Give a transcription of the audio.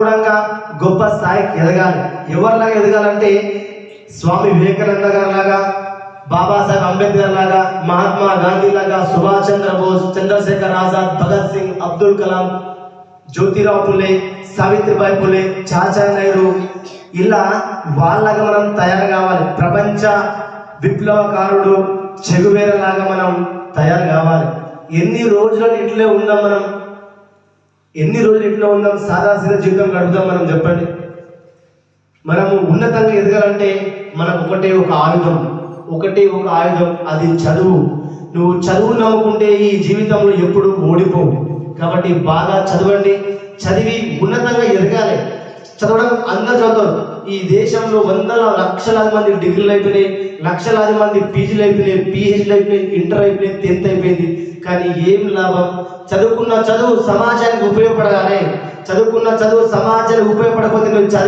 గొప్ప స్థాయికి ఎదగాలి. ఎవరిలాగా ఎదగాలంటే స్వామి వివేకానంద గారి లాగా, బాబాసాహెబ్ అంబేద్కర్ లాగా, మహాత్మా గాంధీ లాగా, సుభాష్ చంద్రబోస్, చంద్రశేఖర్ ఆజాద్, భగత్ సింగ్, అబ్దుల్ కలాం, జ్యోతిరావు పులే, సావిత్రిబాయి పులే, చాచా నెహ్రూ, ఇలా వాళ్ళగా మనం తయారు కావాలి. ప్రపంచ విప్లవకారుడు చెగువేరా లాగా మనం తయారు కావాలి. ఎన్ని రోజులు ఇట్లే ఉందాం మనం? ఎన్ని రోజులు ఇట్లా ఉందాం? సాదాసీద జీవితం గడుపుదాం మనం? చెప్పండి. మనము ఉన్నతంగా ఎదగాలంటే మనకు ఒకటే ఒక ఆయుధం, అది చదువు. నువ్వు చదువు నమ్ముకుంటే ఈ జీవితంలో ఎప్పుడు ఓడిపోవు. కాబట్టి బాగా చదవండి. చదివి ఉన్నతంగా ఎదగాలి. చదవడం అందరూ చదువుతారు. ఈ దేశంలో వందల లక్షలాది మంది డిగ్రీలు అయిపోయినాయి, లక్షలాది మంది పీజీలు అయిపోయినాయి, పిహెచ్డీలు అయిపోయినాయి, ఇంటర్ అయిపోయినాయి, 10th అయిపోయింది. కానీ ఏం లాభం? చదువుకున్న చదువు సమాజానికి ఉపయోగపడాలి. చదువుకున్న చదువు సమాజానికి ఉపయోగపడకపోతే నువ్వు చదివి